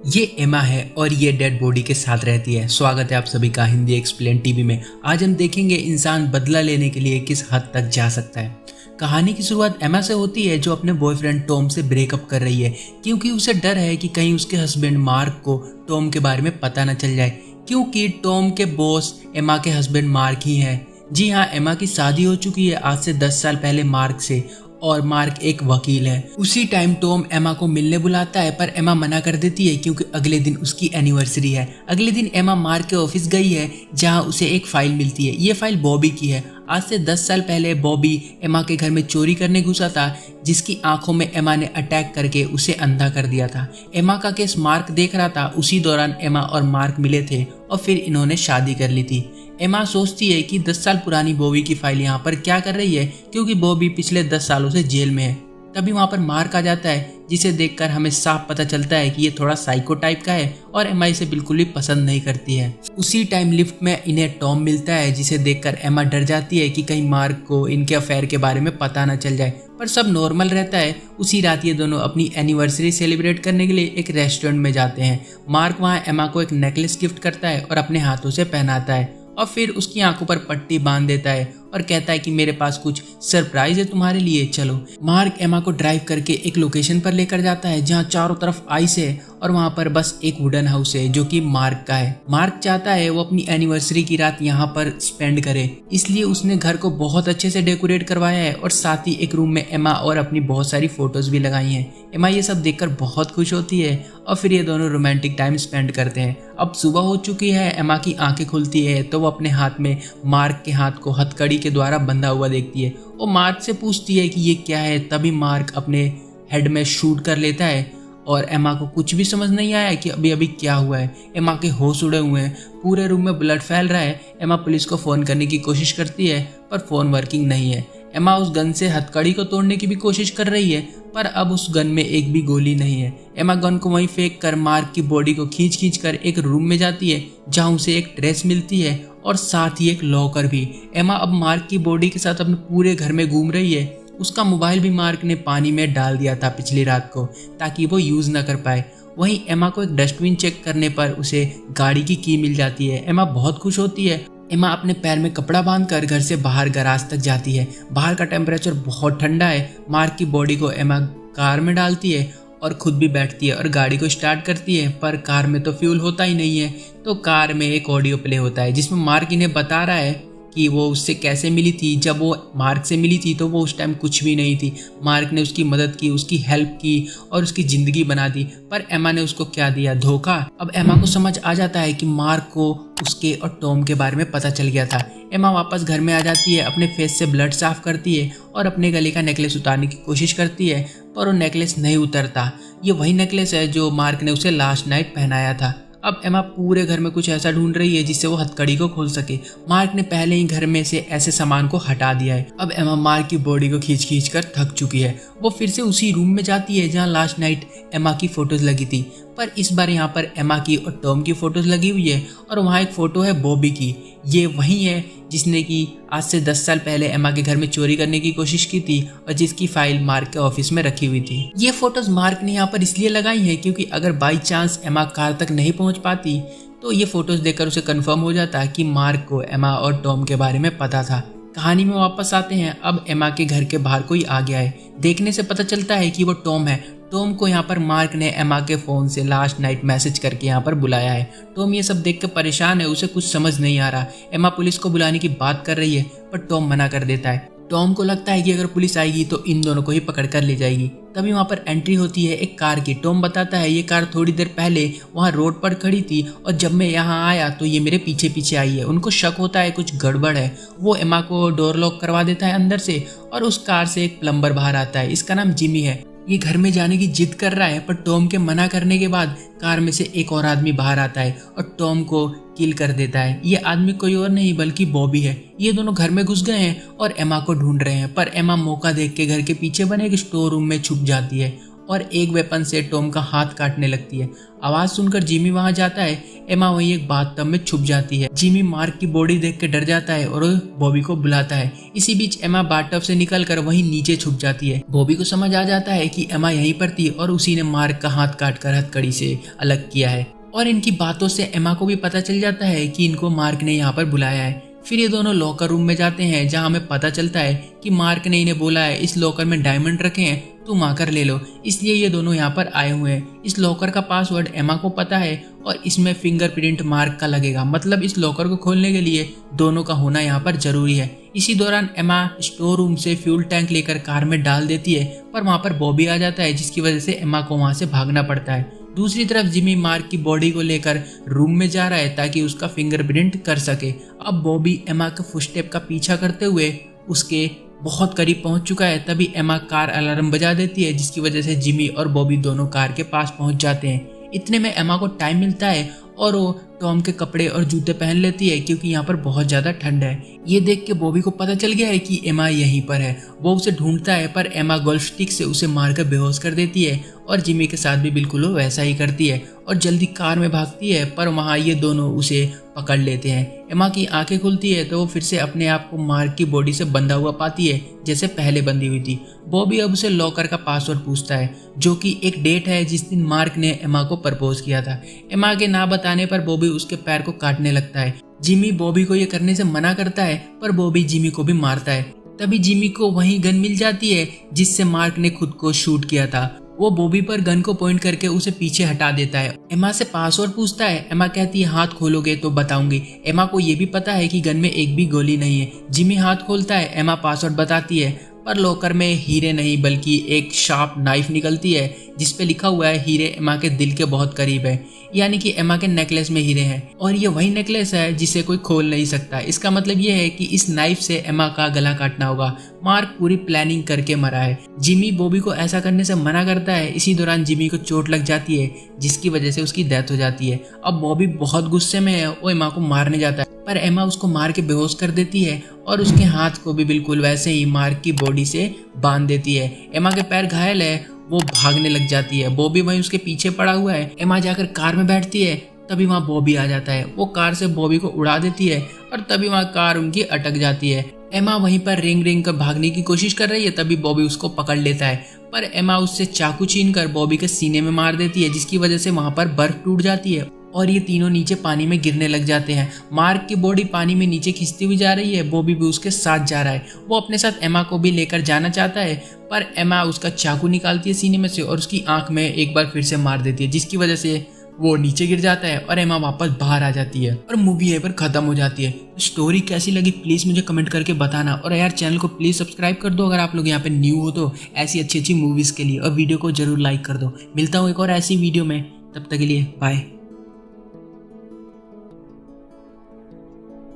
ये एमा है और ये डेड बॉडी के साथ रहती है। स्वागत है आप सभी का हिंदी एक्सप्लेन टीवी में। आज हम देखेंगे इंसान बदला लेने के लिए किस हद तक जा सकता है। कहानी की शुरुआत एमा से होती है जो अपने बॉयफ्रेंड टॉम से ब्रेकअप कर रही है क्योंकि उसे डर है कि कहीं उसके हस्बैंड मार्क को टॉम के बारे में पता न चल जाए, क्योंकि टॉम के बॉस एमा के हस्बैंड मार्क ही हैं। जी हाँ, एमा की शादी हो चुकी है आज से 10 साल पहले मार्क से, और मार्क एक वकील है। उसी टाइम टॉम एमा को मिलने बुलाता है पर एमा मना कर देती है क्योंकि अगले दिन उसकी एनिवर्सरी है। अगले दिन एमा मार्क के ऑफिस गई है जहां उसे एक फाइल मिलती है। ये फाइल बॉबी की है। आज से 10 साल पहले बॉबी एमा के घर में चोरी करने घुसा था, जिसकी आंखों में एमा ने अटैक करके उसे अंधा कर दिया था। एमा का केस मार्क देख रहा था। उसी दौरान एमा और मार्क मिले थे और फिर इन्होंने शादी कर ली थी। एमा सोचती है कि 10 साल पुरानी बॉबी की फाइल यहाँ पर क्या कर रही है, क्योंकि बॉबी पिछले 10 सालों से जेल में है। तभी वहाँ पर मार्क आ जाता है, जिसे देखकर हमें साफ पता चलता है कि ये थोड़ा साइको टाइप का है और एमा इसे बिल्कुल भी पसंद नहीं करती है। उसी टाइम लिफ्ट में इन्हें टॉम मिलता है, जिसे देखकर एमा डर जाती है कि कहीं मार्क को इनके अफेयर के बारे में पता न चल जाए, पर सब नॉर्मल रहता है। उसी रात ये दोनों अपनी एनिवर्सरी सेलिब्रेट करने के लिए एक रेस्टोरेंट में जाते हैं। मार्क वहाँ एमा को एक नेकलेस गिफ्ट करता है और अपने हाथों से पहनाता है और फिर उसकी आंखों पर पट्टी बांध देता है और कहता है कि मेरे पास कुछ सरप्राइज है तुम्हारे लिए, चलो। मार्क एमा को ड्राइव करके एक लोकेशन पर लेकर जाता है जहां चारों तरफ आइस है और वहां पर बस एक वुडन हाउस है जो कि मार्क का है। मार्क चाहता है वो अपनी एनिवर्सरी की रात यहाँ पर स्पेंड करे, इसलिए उसने घर को बहुत अच्छे से डेकोरेट करवाया है और साथ ही एक रूम में एमा और अपनी बहुत सारी फोटोज भी लगाई हैं। एमा ये सब देखकर बहुत खुश होती है और फिर ये दोनों रोमांटिक टाइम स्पेंड करते हैं। अब सुबह हो चुकी है। एमा की आंखें खुलती है तो वो अपने हाथ में मार्क के हाथ को हथकड़ी के द्वारा बंधा हुआ देखती है। वो मार्क से पूछती है कि ये क्या है। तभी मार्क अपने हेड में शूट कर लेता है और एमा को कुछ भी समझ नहीं आया कि अभी अभी क्या हुआ है। एमा के होश उड़े हुए हैं, पूरे रूम में ब्लड फैल रहा है। एमा पुलिस को फोन करने की कोशिश करती है पर फोन वर्किंग नहीं है। एमा उस गन से हथकड़ी को तोड़ने की भी कोशिश कर रही है पर अब उस गन में एक भी गोली नहीं है। एमा गन को वहीं फेंक कर मार्क की बॉडी को खींच कर एक रूम में जाती है जहां उसे एक ड्रेस मिलती है और साथ ही एक लॉकर भी। एमा अब मार्क की बॉडी के साथ अपने पूरे घर में घूम रही है। उसका मोबाइल भी मार्क ने पानी में डाल दिया था पिछली रात को, ताकि वो यूज ना कर पाए। वहीं एमा को एक डस्टबिन चेक करने पर उसे गाड़ी की की मिल जाती है। एमा बहुत खुश होती है। एमा अपने पैर में कपड़ा बांधकर घर से बाहर गैराज तक जाती है। बाहर का टेम्परेचर बहुत ठंडा है। मार्क की बॉडी को एमा कार में डालती है और खुद भी बैठती है और गाड़ी को स्टार्ट करती है, पर कार में तो फ्यूल होता ही नहीं है। तो कार में एक ऑडियो प्ले होता है जिसमें मार्क इन्हें बता रहा है कि वो उससे कैसे मिली थी। जब वो मार्क से मिली थी तो वो उस टाइम कुछ भी नहीं थी। मार्क ने उसकी मदद की, उसकी हेल्प की और उसकी जिंदगी बना दी, पर एमा ने उसको क्या दिया, धोखा। अब एमा को समझ आ जाता है कि मार्क को उसके और टॉम के बारे में पता चल गया था। एमा वापस घर में आ जाती है, अपने फेस से ब्लड साफ करती है और अपने गले का नेकलेस उतारने की कोशिश करती है, पर वो नेकलेस नहीं उतरता। ये वही नेकलेस है जो मार्क ने उसे लास्ट नाइट पहनाया था। अब एमा पूरे घर में कुछ ऐसा ढूंढ रही है जिससे वो हथकड़ी को खोल सके। मार्क ने पहले ही घर में से ऐसे सामान को हटा दिया है। अब एमा मार्क की बॉडी को खींच कर थक चुकी है। वो फिर से उसी रूम में जाती है जहां लास्ट नाइट एमा की फोटोज लगी थी, पर इस बार यहाँ पर एमा की और टॉम की फोटोज लगी हुई है और वहाँ एक फोटो है बॉबी की। ये वही है जिसने कि आज से 10 साल पहले एमा के घर में चोरी करने की कोशिश की थी और जिसकी फाइल मार्क के ऑफिस में रखी हुई थी। ये फोटोज मार्क ने यहाँ पर इसलिए लगाई हैं क्योंकि अगर बाई चांस एमा कार तक नहीं पहुंच पाती तो ये फोटोज देखकर उसे कंफर्म हो जाता कि मार्क को एमा और टॉम के बारे में पता था। कहानी में वापस आते हैं। अब एमा के घर के बाहर कोई आ गया है। देखने से पता चलता है कि वो टॉम है। टॉम को यहाँ पर मार्क ने एमा के फोन से लास्ट नाइट मैसेज करके यहाँ पर बुलाया है। टॉम ये सब देख कर परेशान है, उसे कुछ समझ नहीं आ रहा। एमा पुलिस को बुलाने की बात कर रही है पर टॉम मना कर देता है। टॉम को लगता है कि अगर पुलिस आएगी तो इन दोनों को ही पकड़ कर ले जाएगी। तभी वहाँ पर एंट्री होती है एक कार की। टॉम बताता है ये कार थोड़ी देर पहले वहाँ रोड पर खड़ी थी और जब मैं यहाँ आया तो ये मेरे पीछे पीछे आई है। उनको शक होता है कुछ गड़बड़ है। वो एमा को डोर लॉक करवा देता है अंदर से और उस कार से एक प्लम्बर बाहर आता है। इसका नाम जिमी है। ये घर में जाने की जिद कर रहा है, पर टॉम के मना करने के बाद कार में से एक और आदमी बाहर आता है और टॉम को किल कर देता है। ये आदमी कोई और नहीं बल्कि बॉबी है। ये दोनों घर में घुस गए हैं और एमा को ढूंढ रहे हैं, पर एमा मौका देख के घर के पीछे बने एक स्टोर रूम में छुप जाती है और एक वेपन से टॉम का हाथ काटने लगती है। आवाज सुनकर जिमी वहां जाता है। एमा वहीं एक बाथटब में छुप जाती है। जिमी मार्क की बॉडी देख के डर जाता है और बॉबी को बुलाता है। इसी बीच एमा बाथटब से निकलकर वहीं नीचे छुप जाती है। बॉबी को समझ आ जाता है कि एमा यहीं पर थी और उसी ने मार्क का हाथ काटकर हथकड़ी से अलग किया है। और इनकी बातों से एमा को भी पता चल जाता है कि इनको मार्क ने यहाँ पर बुलाया है। फिर ये दोनों लॉकर रूम में जाते हैं, जहां हमें पता चलता है कि मार्क ने इन्हें बोला है इस लॉकर में डायमंड रखे हैं, तुम आकर ले लो, इसलिए ये दोनों यहाँ पर आए हुए हैं। इस लॉकर का पासवर्ड एमा को पता है और इसमें फिंगरप्रिंट मार्क का लगेगा, मतलब इस लॉकर को खोलने के लिए दोनों का होना यहाँ पर जरूरी है। इसी दौरान एमा स्टोर रूम से फ्यूल टैंक लेकर कार में डाल देती है, पर वहाँ पर बॉबी आ जाता है, जिसकी वजह से एमा को वहाँ से भागना पड़ता है। दूसरी तरफ जिमी मार्क की बॉडी को लेकर रूम में जा रहा है ताकि उसका फिंगरप्रिंट कर सके। अब बॉबी एमा के फुटस्टेप का पीछा करते हुए उसके बहुत करीब पहुंच चुका है। तभी एमा कार अलार्म बजा देती है, जिसकी वजह से जिमी और बॉबी दोनों कार के पास पहुंच जाते हैं। इतने में एमा को टाइम मिलता है और वो टॉम के कपड़े और जूते पहन लेती है, क्योंकि यहाँ पर बहुत ज्यादा ठंड है। ये देख के बॉबी को पता चल गया है कि एमा यहीं पर है। वो उसे ढूंढता है, पर एमा गोल्फ स्टिक से उसे मारकर बेहोश कर देती है और जिमी के साथ भी बिल्कुल वो वैसा ही करती है और जल्दी कार में भागती है। पर वहाँ ये दोनों उसे पकड़ लेते हैं। एमा की आंखें खुलती है तो वो फिर से अपने आप को मार्क की बॉडी से बंधा हुआ पाती है, जैसे पहले बंधी हुई थी। बॉबी अब उसे लॉकर का पासवर्ड पूछता है, जो कि एक डेट है जिस दिन मार्क ने एमा को प्रपोज किया था। एमा के ना बताने पर बॉबी उसके पैर को काटने लगता है। जिमी बॉबी को ये करने से मना करता है, पर बॉबी जिमी को भी मारता है। तभी जिमी को वही गन मिल जाती है जिससे मार्क ने खुद को शूट किया था। वो बॉबी पर गन को पॉइंट करके उसे पीछे हटा देता है। एमा से पासवर्ड पूछता है। एमा कहती है हाथ खोलोगे तो बताऊंगी। एमा को ये भी पता है कि गन में एक भी गोली नहीं है। जिमी हाथ खोलता है। एमा पासवर्ड बताती है, पर लॉकर में हीरे नहीं बल्कि एक शार्प नाइफ निकलती है, जिसपे लिखा हुआ है हीरे एमा के दिल के बहुत करीब है, यानी कि एमा के नेकलेस में हीरे हैं और ये वही नेकलेस है जिसे कोई खोल नहीं सकता। इसका मतलब ये है कि इस नाइफ से एमा का गला काटना होगा। मार्क पूरी प्लानिंग करके मरा है। जिमी बॉबी को ऐसा करने से मना करता है। इसी दौरान जिमी को चोट लग जाती है, जिसकी वजह से उसकी डेथ हो जाती है। अब बॉबी बहुत गुस्से में है, वो एमा को मारने जाता है, पर एमा उसको मार के बेहोश कर देती है और उसके हाथ को भी बिल्कुल वैसे ही मार्क की बॉडी से बांध देती है। एमा के पैर घायल है, वो भागने लग जाती है। बॉबी वहीं उसके पीछे पड़ा हुआ है। एमा जाकर कार में बैठती है, तभी वहाँ बॉबी आ जाता है। वो कार से बॉबी को उड़ा देती है और तभी वहाँ कार उनकी अटक जाती है। एमा वहीं पर रेंग कर भागने की कोशिश कर रही है, तभी बॉबी उसको पकड़ लेता है, पर एमा उससे चाकू छीनकर बॉबी के सीने में मार देती है, जिसकी वजह से वहाँ पर बर्फ टूट जाती है और ये तीनों नीचे पानी में गिरने लग जाते हैं। मार्क की बॉडी पानी में नीचे खिंचती हुई जा रही है। बॉबी भी उसके साथ जा रहा है। वो अपने साथ एमा को भी लेकर जाना चाहता है, पर एमा उसका चाकू निकालती है सीने में से और उसकी आंख में एक बार फिर से मार देती है, जिसकी वजह से वो नीचे गिर जाता है और एमा वापस बाहर आ जाती है और मूवी यहीं पर खत्म हो जाती है। स्टोरी कैसी लगी प्लीज मुझे कमेंट करके बताना, और यार चैनल को प्लीज सब्सक्राइब कर दो अगर आप लोग यहाँ पे न्यू हो तो, ऐसी अच्छी अच्छी मूवीज के लिए, और वीडियो को जरूर लाइक कर दो। मिलता हूँ एक और ऐसी वीडियो में, तब तक के लिए बाय।